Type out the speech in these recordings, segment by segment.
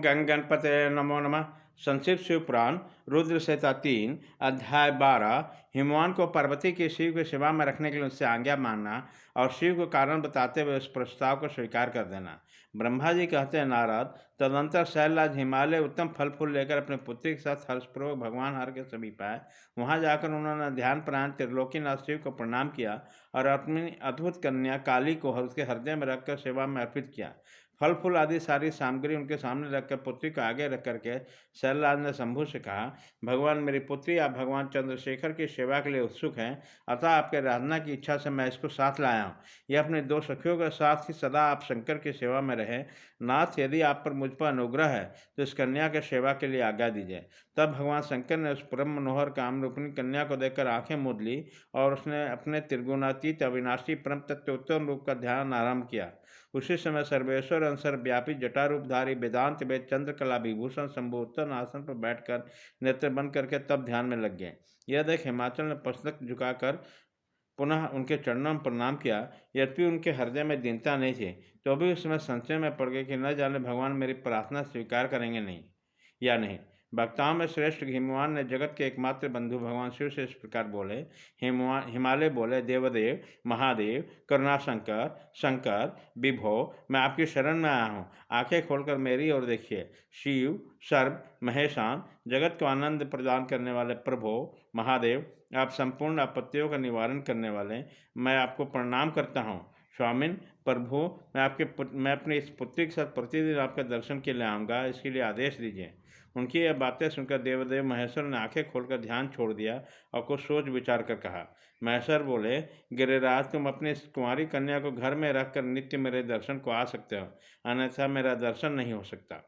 गंग गणपते नमो नमः। संक्षिप्त शिव पुराण रुद्र संहिता 3 अध्याय 12। हिमवान को पार्वती के शिव की सेवा में रखने के लिए उससे आज्ञा मानना और शिव को कारण बताते हुए उस प्रस्ताव को स्वीकार कर देना। ब्रह्मा जी कहते हैं, नारद, तदंतर शैलराज हिमालय उत्तम फल फूल लेकर अपने पुत्री के साथ हर्षपूर्वक भगवान हर के समीप आए। वहां जाकर उन्होंने ध्यान प्राण त्रिलोकीनाथ शिव को प्रणाम किया और अपनी अद्भुत कन्या काली को उसके हृदय में रखकर सेवा में अर्पित किया। फल फूल आदि सारी सामग्री उनके सामने रखकर पुत्री को आगे रख करके शैलराज ने शंभु से कहा, भगवान, मेरी पुत्री आप भगवान चंद्रशेखर की सेवा के लिए उत्सुक हैं, अतः आपके आराधना की इच्छा से मैं इसको साथ लाया हूँ। यह अपने दो सखियों के साथ ही सदा आप शंकर की सेवा में रहे। नाथ, यदि आप पर मुझ पर अनुग्रह है तो इस कन्या के सेवा के लिए आज्ञा दीजिए। तब भगवान शंकर ने उस परम मनोहर काम रूपिणी कन्या को देखकर आंखें मूंद ली और उसने अपने त्रिगुणातीत अविनाशी परम तत्व उत्तम रूप का ध्यान आरंभ किया। उसी समय सर्वेश्वर अंसर व्यापी जटारूपधारी वेदांत वेद चंद्रकला विभूषण शंभु उत्तम आसन पर बैठकर नेत्र बंद करके तब ध्यान में लग गए। यह देख हिमाचल ने मस्तक झुकाकर पुनः उनके चरणों में प्रणाम किया। यद्यपि उनके हृदय में दीनता नहीं थी, तो भी उसमें संशय में पड़ गए कि न जाने भगवान मेरी प्रार्थना स्वीकार करेंगे नहीं या नहीं। वक्ताओं में श्रेष्ठ हिमवान ने जगत के एकमात्र बंधु भगवान शिव से इस प्रकार बोले। हिमालय बोले, देवदेव, महादेव, करुणाशंकर, शंकर, विभो, मैं आपकी शरण में आया हूँ। आंखें खोलकर मेरी ओर देखिए। शिव, सर्व, महेशान, जगत को आनंद प्रदान करने वाले प्रभो, महादेव, आप संपूर्ण आपत्तियों का निवारण करने वाले, मैं आपको प्रणाम करता हूँ। स्वामिन, प्रभु, मैं अपनी इस पुत्री के साथ प्रतिदिन आपके दर्शन के लिए आऊँगा, इसके लिए आदेश दीजिए। उनकी यह बातें सुनकर देवदेव महेश्वर ने आंखें खोलकर ध्यान छोड़ दिया और कुछ सोच विचार कर कहा। महेश्वर बोले, गिरिराज, तुम अपनी इस कुंवारी कन्या को घर में रखकर नित्य मेरे दर्शन को आ सकते हो, अन्यथा मेरा दर्शन नहीं हो सकता।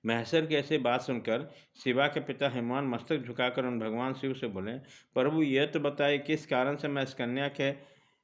महेश्वर की ऐसी बात सुनकर शिवा के पिता हिमवान मस्तक झुकाकर उन भगवान शिव से बोले, प्रभु, यह तो बताइए किस कारण से मैं इस कन्या के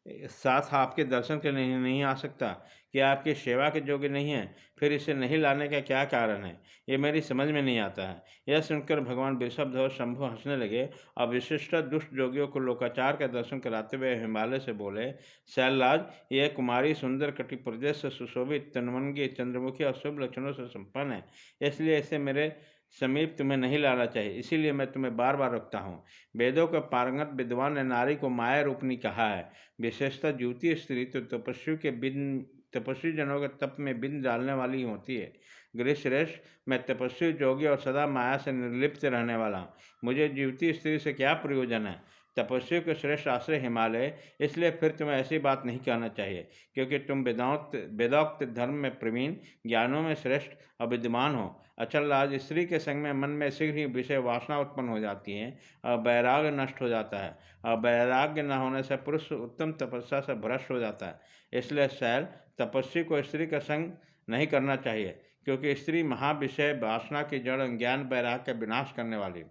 साथ आपके दर्शन के नहीं आ सकता। क्या आपकी सेवा के योग्य नहीं है? फिर इसे नहीं लाने का क्या कारण है? ये मेरी समझ में नहीं आता है। यह सुनकर भगवान वृषभ और शंभु हंसने लगे और विशिष्ट दुष्ट योगियों को लोकाचार का दर्शन कराते हुए हिमालय से बोले, शैलराज, यह कुमारी सुंदर कटि प्रदेश से सुशोभित तनवंगी चंद्रमुखी और शुभ लक्षणों से संपन्न है, इसलिए इसे मेरे समीप तुम्हें नहीं लाना चाहिए। इसीलिए मैं तुम्हें बार बार रोकता हूँ। वेदों के पारंगत विद्वान ने नारी को माया रूपनी कहा है। विशेषतः युवती स्त्री तो तपस्वी जनों के तप में बिंद डालने वाली होती है। गृहश्रेष्ठ, मैं तपस्वी जोगी और सदा माया से निर्लिप्त रहने वाला हूँ। मुझे युवती स्त्री से क्या प्रयोजन है? तपस्वी के श्रेष्ठ आश्रय हिमालय, इसलिए फिर तुम्हें ऐसी बात नहीं कहना चाहिए, क्योंकि तुम वेदोक्त धर्म में प्रवीण, ज्ञानों में श्रेष्ठ और विद्वान हो। अचल राज, स्त्री के संग में मन में शीघ्र ही विषय वासना उत्पन्न हो जाती है और वैराग्य नष्ट हो जाता है, और वैराग्य न होने से पुरुष उत्तम तपस्या से भ्रष्ट हो जाता है। इसलिए शैल, तपस्वी को स्त्री का संग नहीं करना चाहिए, क्योंकि स्त्री महाविषय वासना की जड़ ज्ञान वैराग्य का विनाश करने वाली।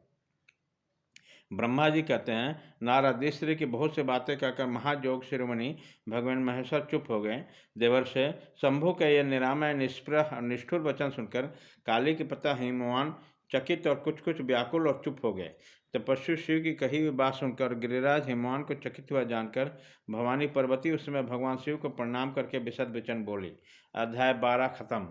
ब्रह्मा जी कहते हैं, नारद, स्त्री की बहुत सी बातें कहकर महायोग शिरोमणि भगवान महेश्वर चुप हो गए। देवर से शंभु के यह निरामय, निष्प्रह और निष्ठुर वचन सुनकर काली के पिता हिमवान चकित और कुछ व्याकुल और चुप हो गए। तपस्वी शिव की कही हुई बात सुनकर गिरिराज हिमवान को चकित हुआ जानकर भवानी पार्वती उस समय भगवान शिव को प्रणाम करके विशद वचन बोली। अध्याय 12 खत्म।